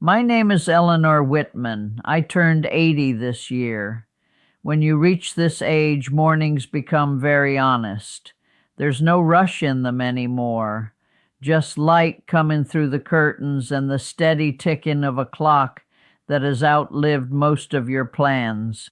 My name is Eleanor Whitman. I turned 80 this year. When you reach this age, mornings become very honest. There's no rush in them anymore. Just light coming through the curtains and the steady ticking of a clock that has outlived most of your plans.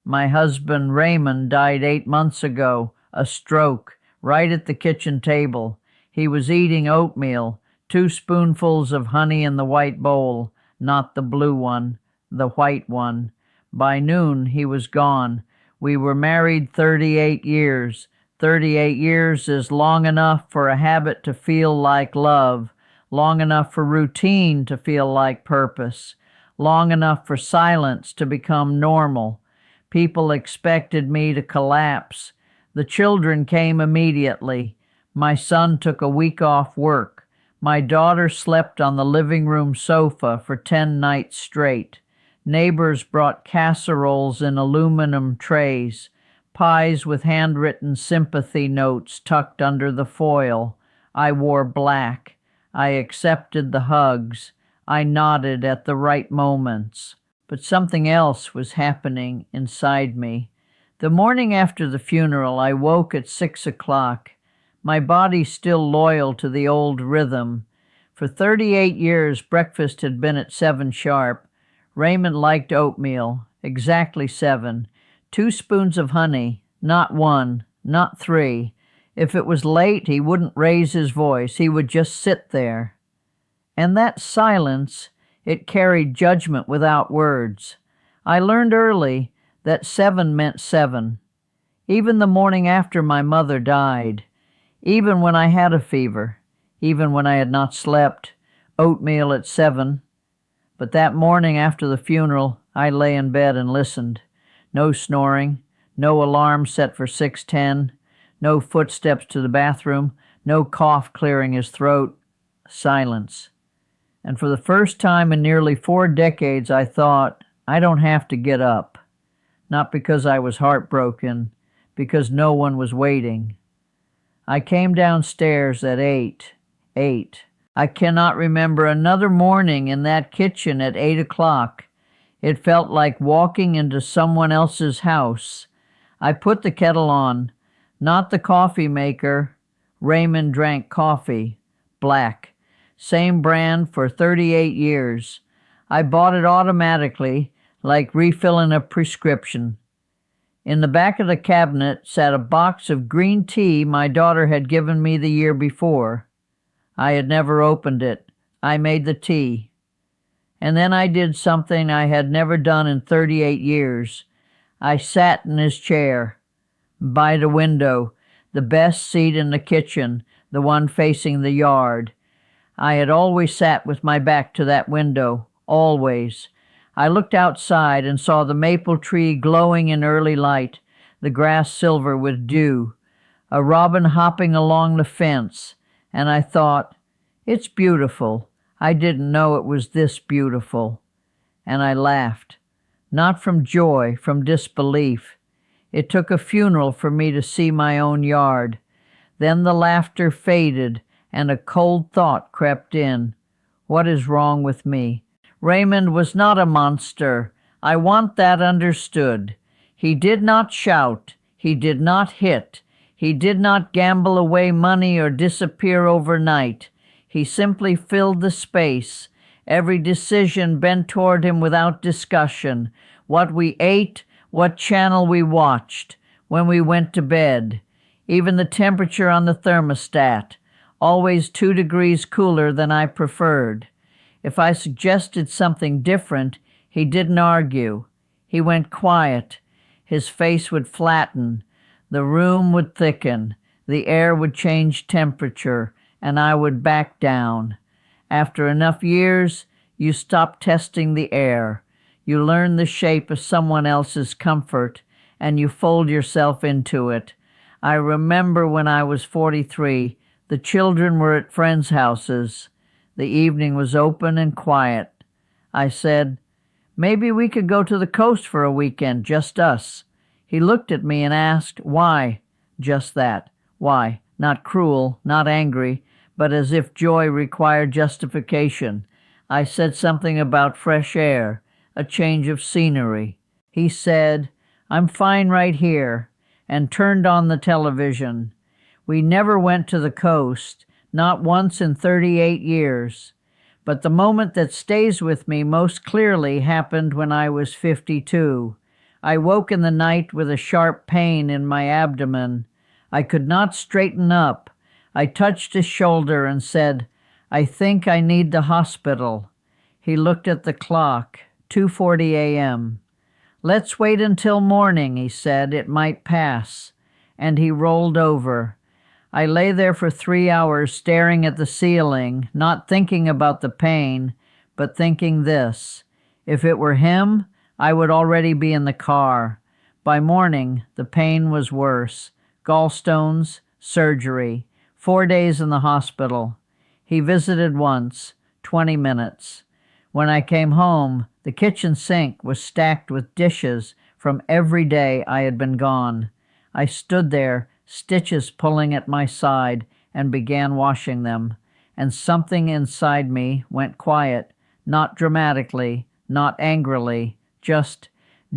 My husband Raymond died 8 months ago, a stroke, right at the kitchen table. He was eating oatmeal, 2 spoonfuls of honey in the white bowl, not the blue one, the white one. By noon he was gone. We were married 38 years. 38 years is long enough for a habit to feel like love, long enough for routine to feel like purpose, long enough for silence to become normal. People expected me to collapse. The children came immediately. My son took a week off work. My daughter slept on the living room sofa for 10 nights straight. Neighbors brought casseroles in aluminum trays, pies with handwritten sympathy notes tucked under the foil. I wore black. I accepted the hugs. I nodded at the right moments. But something else was happening inside me. The morning after the funeral, I woke at 6 o'clock, my body still loyal to the old rhythm. For 38 years, breakfast had been at 7 sharp. Raymond liked oatmeal, exactly 7. 2 spoons of honey, not 1, not 3. If it was late, he wouldn't raise his voice. He would just sit there. And that silence, it carried judgment without words. I learned early that 7 meant 7. Even the morning after my mother died, even when I had a fever, even when I had not slept, oatmeal at 7. But that morning after the funeral, I lay in bed and listened. No snoring, no alarm set for 6:10, no footsteps to the bathroom, no cough clearing his throat. Silence. And for the first time in nearly 4 decades, I thought, I don't have to get up. Not because I was heartbroken, because no one was waiting. I came downstairs at 8. I cannot remember another morning in that kitchen at 8 o'clock. It felt like walking into someone else's house. I put the kettle on, not the coffee maker. Raymond drank coffee, black, same brand for 38 years. I bought it automatically, like refilling a prescription. In the back of the cabinet sat a box of green tea my daughter had given me the year before. I had never opened it. I made the tea. And then I did something I had never done in 38 years. I sat in his chair, by the window, the best seat in the kitchen, the one facing the yard. I had always sat with my back to that window, always. I looked outside and saw the maple tree glowing in early light, the grass silver with dew, a robin hopping along the fence, and I thought, it's beautiful. I didn't know it was this beautiful. And I laughed, not from joy, from disbelief. It took a funeral for me to see my own yard. Then the laughter faded, and a cold thought crept in. What is wrong with me? Raymond was not a monster. I want that understood. He did not shout. He did not hit. He did not gamble away money or disappear overnight. He simply filled the space. Every decision bent toward him without discussion. What we ate, what channel we watched, when we went to bed. Even the temperature on the thermostat, always 2 degrees cooler than I preferred. If I suggested something different, he didn't argue. He went quiet. His face would flatten. The room would thicken. The air would change temperature, and I would back down. After enough years, you stop testing the air. You learn the shape of someone else's comfort, and you fold yourself into it. I remember when I was 43, the children were at friends' houses. The evening was open and quiet. I said, maybe we could go to the coast for a weekend, just us. He looked at me and asked, why? Just that. Why? Not cruel, not angry, but as if joy required justification. I said something about fresh air, a change of scenery. He said, "I'm fine right here," and turned on the television. We never went to the coast, not once in 38 years. But the moment that stays with me most clearly happened when I was 52. I woke in the night with a sharp pain in my abdomen. I could not straighten up. I touched his shoulder and said, "I think I need the hospital." He looked at the clock, 2:40 a.m. "Let's wait until morning," he said. "It might pass." And he rolled over. I lay there for 3 hours staring at the ceiling, not thinking about the pain, but thinking this: if it were him, I would already be in the car. By morning, the pain was worse. Gallstones, surgery, 4 days in the hospital. He visited once, 20 minutes. When I came home, the kitchen sink was stacked with dishes from every day I had been gone. I stood there, stitches pulling at my side, and began washing them, and something inside me went quiet, not dramatically, not angrily, just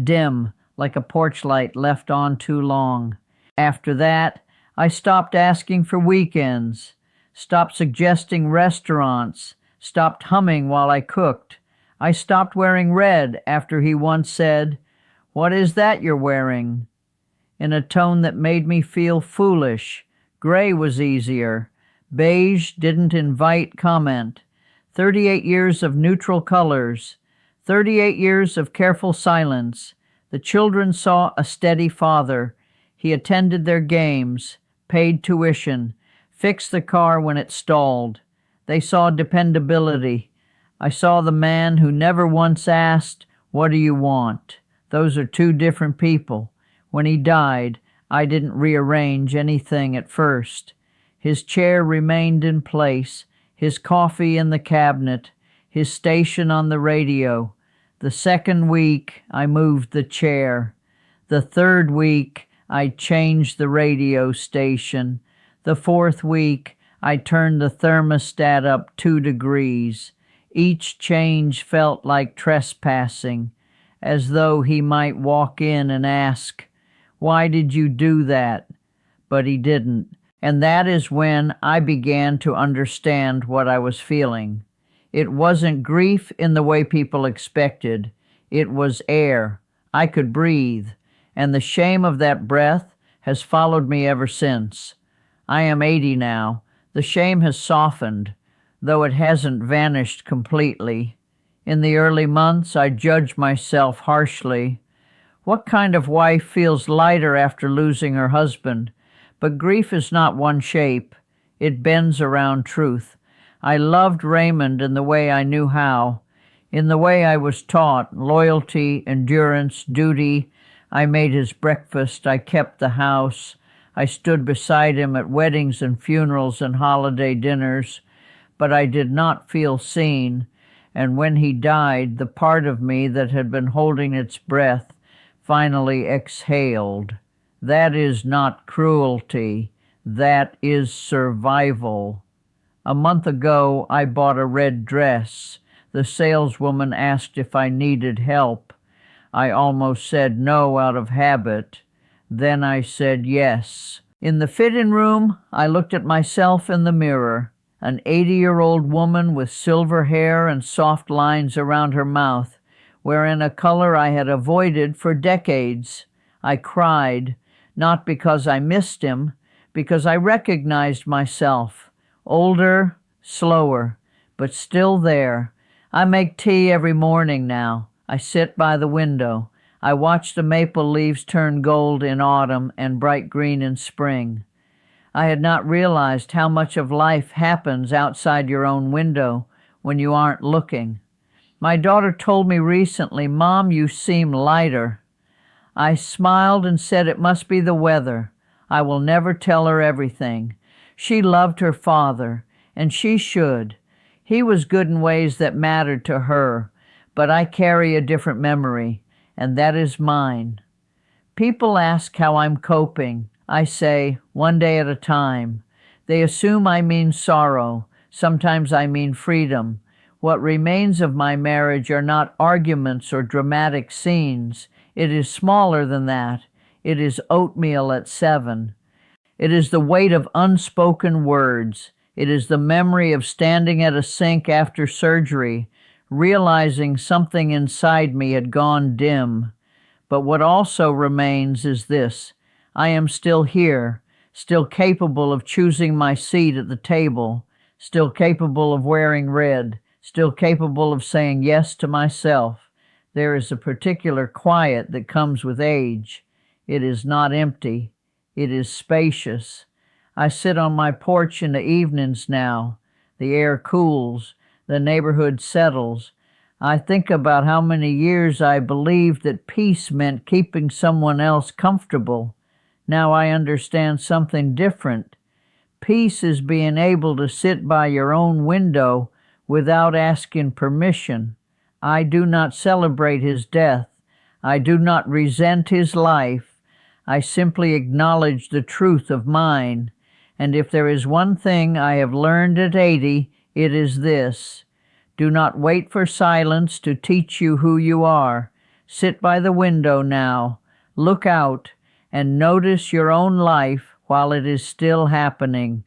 dim, like a porch light left on too long. After that, I stopped asking for weekends, stopped suggesting restaurants, stopped humming while I cooked. I stopped wearing red after he once said, "What is that you're wearing?" in a tone that made me feel foolish. Gray was easier. Beige didn't invite comment. 38 years of neutral colors. 38 years of careful silence. The children saw a steady father. He attended their games, paid tuition, fixed the car when it stalled. They saw dependability. I saw the man who never once asked, "What do you want?" Those are two different people. When he died, I didn't rearrange anything at first. His chair remained in place, his coffee in the cabinet, his station on the radio. The second week, I moved the chair. The third week, I changed the radio station. The fourth week, I turned the thermostat up 2 degrees. Each change felt like trespassing, as though he might walk in and ask, "Why did you do that?" But he didn't. And that is when I began to understand what I was feeling. It wasn't grief in the way people expected. It was air. I could breathe. And the shame of that breath has followed me ever since. I am 80 now. The shame has softened, though it hasn't vanished completely. In the early months, I judged myself harshly. What kind of wife feels lighter after losing her husband? But grief is not one shape. It bends around truth. I loved Raymond in the way I knew how, in the way I was taught: loyalty, endurance, duty. I made his breakfast. I kept the house. I stood beside him at weddings and funerals and holiday dinners. But I did not feel seen. And when he died, the part of me that had been holding its breath finally exhaled. That is not cruelty. That is survival. A month ago, I bought a red dress. The saleswoman asked if I needed help. I almost said no out of habit. Then I said yes. In the fit-in room, I looked at myself in the mirror, an 80-year-old woman with silver hair and soft lines around her mouth, wearing a color I had avoided for decades. I cried, not because I missed him, because I recognized myself. Older, slower, but still there. I make tea every morning now. I sit by the window. I watch the maple leaves turn gold in autumn and bright green in spring. I had not realized how much of life happens outside your own window when you aren't looking. My daughter told me recently, "Mom, you seem lighter." I smiled and said it must be the weather. I will never tell her everything. She loved her father, and she should. He was good in ways that mattered to her, but I carry a different memory, and that is mine. People ask how I'm coping. I say, one day at a time. They assume I mean sorrow. Sometimes I mean freedom. What remains of my marriage are not arguments or dramatic scenes. It is smaller than that. It is oatmeal at 7. It is the weight of unspoken words. It is the memory of standing at a sink after surgery, realizing something inside me had gone dim. But what also remains is this: I am still here, still capable of choosing my seat at the table, still capable of wearing red, still capable of saying yes to myself. There is a particular quiet that comes with age. It is not empty. It is spacious. I sit on my porch in the evenings now. The air cools. The neighborhood settles. I think about how many years I believed that peace meant keeping someone else comfortable. Now I understand something different. Peace is being able to sit by your own window without asking permission. I do not celebrate his death. I do not resent his life. I simply acknowledge the truth of mine. And if there is one thing I have learned at 80, it is this: do not wait for silence to teach you who you are. Sit by the window now, look out, and notice your own life while it is still happening.